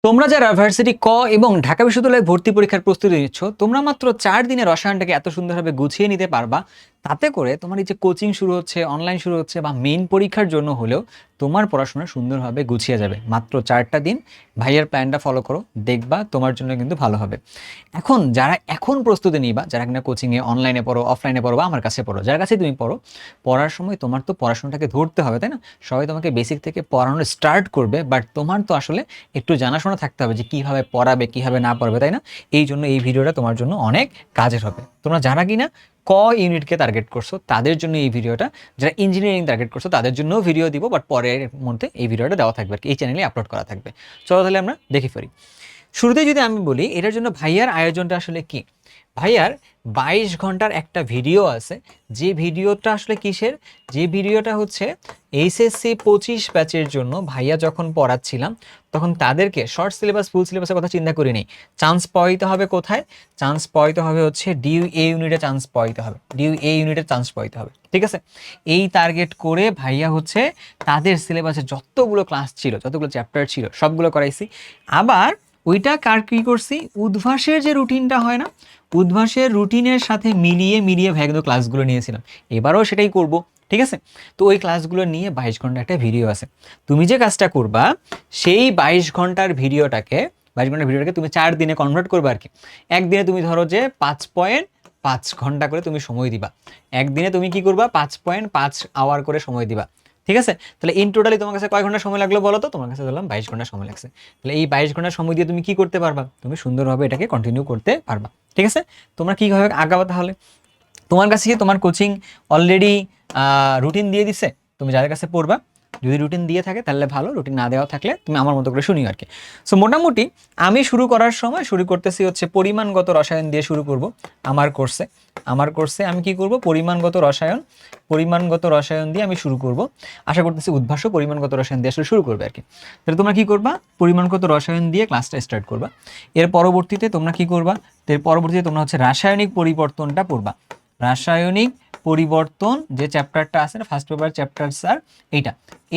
তোমরা যারা ভার্সিটি ক এবং ঢাকা বিশ্ববিদ্যালয়ে ভর্তি পরীক্ষার প্রস্তুতি নিচ্ছ, তোমরা মাত্র ৪ দিনে রসায়নটাকে এত সুন্দরভাবে গুছিয়ে নিতে পারবা। তাতে করে তোমার এই যে কোচিং শুরু হচ্ছে, অনলাইন শুরু হচ্ছে বা মেইন পরীক্ষার জন্য হলেও তোমার পড়াশোনা সুন্দরভাবে গুছিয়ে যাবে। মাত্র ৪টা দিন ভাইয়ার প্ল্যানটা ফলো করো, দেখবা তোমার জন্য কিন্তু ভালো হবে। এখন যারা এখন প্রস্তুতি নিবা, যারা কিনা কোচিংয়ে অনলাইনে পড়ো, অফলাইনে পড়ো বা আমার কাছে পড়ো, যার কাছে তুমি পড়ো, পড়ার সময় তোমার তো পড়াশোনাটাকে ধরতে হবে, তাই না? সবাই তোমাকে বেসিক থেকে পড়ানো স্টার্ট করবে, বাট তোমার তো আসলে একটু জানাশোনা থাকতে হবে যে কীভাবে পড়াবে, কীভাবে না পড়াবে, তাই না? এই জন্য এই ভিডিওটা তোমার জন্য অনেক কাজের হবে। তোমরা যারা কিনা ক ইউনিটকে টার্গেট করছো তাদের জন্য এই ভিডিওটা, যারা ইঞ্জিনিয়ারিং টার্গেট করছো তাদের জন্যও ভিডিও দিব, বাট পরের মধ্যে এই ভিডিওটা দেওয়া থাকবে আর কি, এই চ্যানেলে আপলোড করা থাকবে। চলো তাহলে আমরা দেখে ফেলি। শুরুতেই যদি আমি বলি এটার জন্য ভাইয়ার আয়োজনটা আসলে কি। ভাইয়ার 22 ঘন্টার একটা ভিডিও আছে, যে ভিডিওটা আসলে কিসের, যে ভিডিওটা হচ্ছে এইচএসসি 25 ব্যাচের জন্য ভাইয়া যখন পড়াচ্ছিলাম তখন তাদেরকে শর্ট সিলেবাস ফুল সিলেবাসের কথা চিন্তা করি নেই, চান্স পাইতে হবে কোথায়, চান্স পাইতে হবে হচ্ছে ডিউ এ ইউনিটে, চান্স পাইতে হবে ডিউ এ ইউনিটে, চান্স পাইতে হবে, ঠিক আছে? এই টার্গেট করে ভাইয়া হচ্ছে তাদের সিলেবাসে যতগুলো ক্লাস ছিল, যতগুলো চ্যাপ্টার ছিল সবগুলো করাইছি। আবার ওইটা কার কী করছি, উদ্ভাসের যে রুটিনটা হয় না, উদ্ভাসের রুটিনের সাথে মিলিয়ে মিলিয়ে ভাই কিন্তু ক্লাসগুলো নিয়েছিলাম। এবারও সেটাই করব, ঠিক আছে? তো ওই ক্লাসগুলো নিয়ে 22 ঘন্টা একটা ভিডিও আছে। তুমি যে কাজটা করবা সেই 22 ঘন্টার ভিডিওটাকে, 22 ঘন্টার ভিডিওটাকে তুমি 4 দিনে কনভার্ট করবে আর কি। একদিনে তুমি ধরো যে 5.5 ঘন্টা করে তুমি সময় দিবা। একদিনে তুমি কি করবা, 5.5 আওয়ার করে সময় দিবা, ঠিক আছে? তাহলে ইন টোটালি তোমার কাছে কয় ঘন্টা সময় লাগলো বলো তো? তোমার কাছে ধরলাম 22 ঘন্টা সময় লাগছে। তাহলে এই 22 ঘন্টা সময় দিয়ে তুমি কি করতে পারবা, তুমি সুন্দরভাবে এটাকে কন্টিনিউ করতে পারবা, ঠিক আছে? তোমরা কীভাবে আগাবা তাহলে? তোমার কাছে কি তোমার কোচিং অলরেডি রুটিন দিয়ে দিছে? তুমি যাদের কাছে পড়বা, যদি রুটিন দিয়ে থাকে তাহলে ভালো, রুটিন না দেওয়া থাকলে তুমি আমার মতো করে শুনিও আর কি। সো মোটামুটি আমি শুরু করার সময় শুরু করতেছি হচ্ছে পরিমাণগত রসায়ন দিয়ে শুরু করব। আমার কোর্সে আমি কি করব, পরিমাণগত রসায়ন দিয়ে আমি শুরু করব। আশা করতেছি উদ্ভাসও পরিমাণগত রসায়ন দিয়ে আসলে শুরু করবে আর কি। তাহলে তোমরা কি করবা, পরিমাণগত রসায়ন দিয়ে ক্লাসটা স্টার্ট করবা। এর পরবর্তীতে তোমরা কি করবা, এর পরবর্তীতে তোমরা হচ্ছে রাসায়নিক পরিবর্তনটা পড়বা। রাসায়নিক পরিবর্তন যে চ্যাপ্টারটা আছে না, ফার্স্ট পেপার চ্যাপ্টার স্যার, এইটা,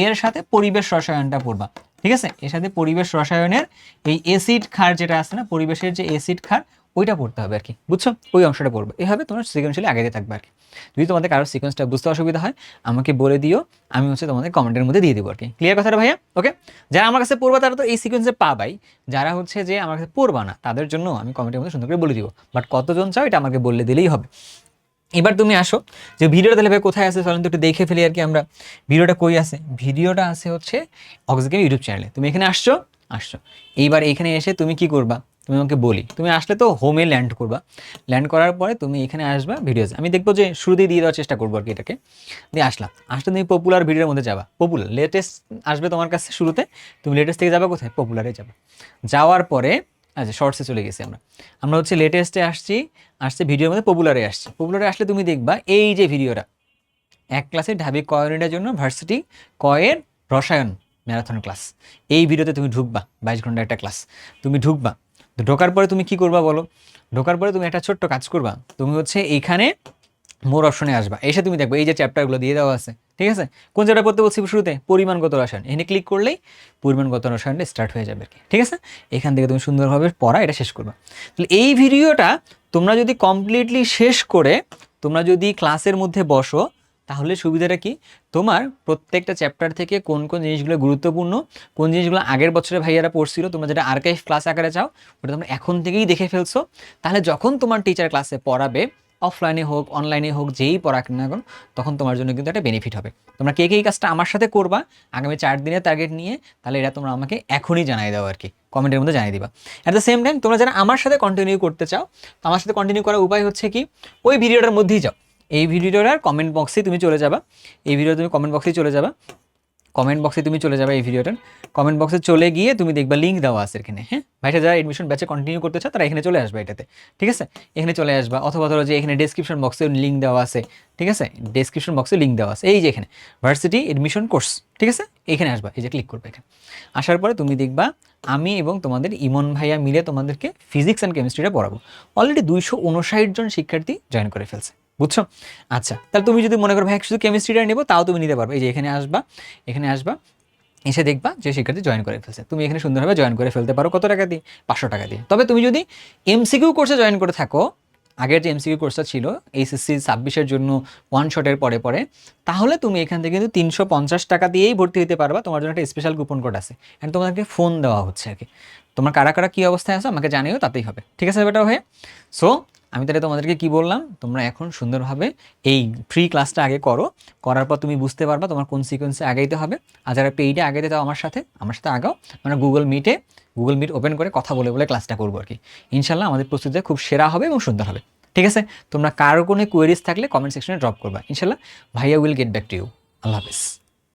এর সাথে পরিবেশ রসায়নটা পড়বা, ঠিক আছে? এর সাথে পরিবেশ রসায়নের এই অ্যাসিড ক্ষার যেটা আছে না, পরিবেশের যে অ্যাসিড ক্ষার, ওইটা পড়তে হবে আর কি, বুঝছো? ওই অংশটা পড়বে। এভাবে তোমার সিকোয়েন্সিয়ালি আগে থাকবে আর কি। যদি তোমাদের কারোর সিকোয়েন্সটা বুঝতে অসুবিধা হয় আমাকে বলে দিও, আমি হচ্ছে তোমাদের কমেন্টের মধ্যে দিয়ে দেবো আর কি। ক্লিয়ার কথাটা ভাইয়া? ওকে। যারা আমার কাছে পড়বা তারা তো এই সিকোয়েন্সে পাবাই, যারা হচ্ছে যে আমার কাছে পড়বা না তাদের জন্য আমি কমেন্টের মধ্যে সুন্দর করে বলে দিব, বাট কতজন চাও এটা আমাকে বললে দিলেই হবে। এবার তুমি আসো যে ভিডিওটা তাহলে ভাই কোথায় আছে, চলেন তো একটু দেখে ফেলি আর কি আমরা। ভিডিওটা কই আছে? ভিডিওটা আছে হচ্ছে অক্সিজেন ইউটিউব চ্যানেলে। তুমি এখানে আসছো, এইবার এখানে এসে তুমি কি করবা, তুমি আমাকে বলি, তুমি আসলে তো হোমে ল্যান্ড করবা। ল্যান্ড করার পরে তুমি এখানে আসবা ভিডিওস, আমি দেখবো যে শুরুতেই দিয়ে দেওয়ার চেষ্টা করবো আর কি এটাকে। দিয়ে আসলে তুমি পপুলার ভিডিওর মধ্যে যাবা, পপুলার লেটেস্ট আসবে তোমার কাছে শুরুতে। তুমি লেটেস্ট থেকে যাবা কোথায়, পপুলারে যাবা। যাওয়ার পরে আচ্ছা শর্টসে চলে গেছি আমরা, আমরা হচ্ছে লেটেস্টে আসছে ভিডিওর মধ্যে পপুলারে আসছে। পপুলারে আসলে তুমি দেখবা এই যে ভিডিওটা, এক ক্লাসে ঢাবি ক ইউনিটের জন্য ভার্সিটি কয়ের রসায়ন ম্যারাথন ক্লাস। এই ভিডিওতে তুমি ঢুকবা, 22 ঘন্টা একটা ক্লাস, তুমি ঢুকবা। তো ঢোকার পরে তুমি কি করবা বলো? ঢোকার পরে তুমি একটা ছোট্ট কাজ করবা, তুমি হচ্ছে এইখানে মোর অপশনে আসবা। এসে তুমি দেখবে এই যে চ্যাপ্টারগুলো দিয়ে দেওয়া আছে, ঠিক আছে? কোন চ্যাপ্টার পড়তে বলছি শুরুতে? পরিমাণগত রসায়ন। এখানে ক্লিক করলেই পরিমাণগত রসায়নটা স্টার্ট হয়ে যাবে আর কি, ঠিক আছে? এখান থেকে তুমি সুন্দরভাবে পড়া এটা শেষ করবা। তাহলে এই ভিডিওটা তোমরা যদি কমপ্লিটলি শেষ করে তোমরা যদি ক্লাসের মধ্যে বসো তাহলে সুবিধাটা কি, তোমার প্রত্যেকটা চ্যাপ্টার থেকে কোন কোন জিনিসগুলো গুরুত্বপূর্ণ, কোন জিনিসগুলো আগের বছরে ভাইয়ারা পড়ছিল, তোমরা যেটা আর্কাইভ ক্লাস আকারে চাও ওটা তোমরা এখন থেকেই দেখে ফেলছো। তাহলে যখন তোমার টিচার ক্লাসে পড়াবে, অফলাইনে হোক অনলাইনে হোক যেই পড়াক না এখন, তখন তোমার জন্য কিন্তু একটা বেনিফিট হবে। তোমরা কে এই কাজটা আমার সাথে করবা আগামী 4 দিনের টার্গেট নিয়ে, তাহলে এটা তোমরা আমাকে এখনই জানিয়ে দাও আর কি, কমেন্টের মধ্যে জানিয়ে দিবা। অ্যাট দ্য সেম টাইম তোমরা যারা আমার সাথে কন্টিনিউ করতে চাও, তো আমার সাথে কন্টিনিউ করার উপায় হচ্ছে কি, ওই ভিডিওটার মধ্যেই যাও, এই ভিডিওটার কমেন্ট বক্সে তুমি চলে যাবা, এই ভিডিও তুমি কমেন্ট বক্সে চলে যাবা, কমেন্ট বক্সে তুমি চলে যাবে, এই ভিডিওটার কমেন্ট বক্সে চলে গিয়ে তুমি দেখবা লিঙ্ক দেওয়া আছে এখানে। হ্যাঁ ভাইটা যারা এডমিশন ব্যাচে কন্টিনিউ করতে চাও তারা এখানে চলে আসবে এটাতে, ঠিক আছে? এখানে চলে আসবা, অথবা ধরো যে এখানে ডেসক্রিপশন বক্সে লিঙ্ক দেওয়া আছে, ঠিক আছে? ডেসক্রিপশন বক্সে লিঙ্ক দেওয়া আছে, এই যে এখানে ভার্সিটি এডমিশন কোর্স, ঠিক আছে? এখানে আসবা, এই যে ক্লিক করবে এখানে। আসার পরে তুমি দেখবা আমি এবং তোমাদের ইমন ভাইয়া মিলে তোমাদেরকে ফিজিক্স অ্যান্ড কেমিস্ট্রিটা পড়াবো। অলরেডি 259 জন শিক্ষার্থী জয়েন করে ফেলছে, বুঝছো? আচ্ছা, তাহলে তুমি যদি মনে করো ভাই শুধু কেমিস্ট্রিটা নেবো তাও তুমি নিতে পারবে। এই যে এখানে আসবা, এসে দেখবা যে শিক্ষার্থী জয়েন করে ফেলছে। তুমি এখানে সুন্দরভাবে জয়েন করে ফেলতে পারো কত টাকা দিয়ে? 500 টাকা দিয়ে। তবে তুমি যদি এমসিকিউ কোর্সে জয়েন করে থাকো, আগের যে এমসিকিউ কোর্সটা ছিল এইচএসসি 26-এর জন্য ওয়ান শটের পরে পরে, তাহলে তুমি এখান থেকে কিন্তু 350 টাকা দিয়েই ভর্তি হতে পারবা। তোমার জন্য একটা স্পেশাল কুপন কোড আছে, অ্যান্ড তোমাদেরকে ফোন দেওয়া হচ্ছে আর কি। তোমার কারা কারা কী অবস্থায় আছো আমাকে জানিও, তাতেই হবে। ঠিক আছে বেটা হয়ে? সো আমি তাহলে তোমাদেরকে কি বললাম, তোমরা এখন সুন্দরভাবে এই ফ্রি ক্লাসটা আগে করো, করার পর তুমি বুঝতে পারবা তোমার কোন সিকোয়েন্সে আগাইতে হবে। আর যারা পেইডে আগাইতে চাও আমার সাথে আগাও, মানে গুগল মিট ওপেন করে কথা বলে বলে ক্লাসটা করবো আর কি। ইনশাল্লাহ আমাদের প্রস্তুতিটা খুব সেরা হবে এবং সুন্দর হবে। ঠিক আছে? তোমরা কারো কোনো কোয়েরিজ থাকলে কমেন্ট সেকশনে ড্রপ করবা। ইনশাল্লাহ ভাইয়া will get back to you. আল্লাহ হাফিজ।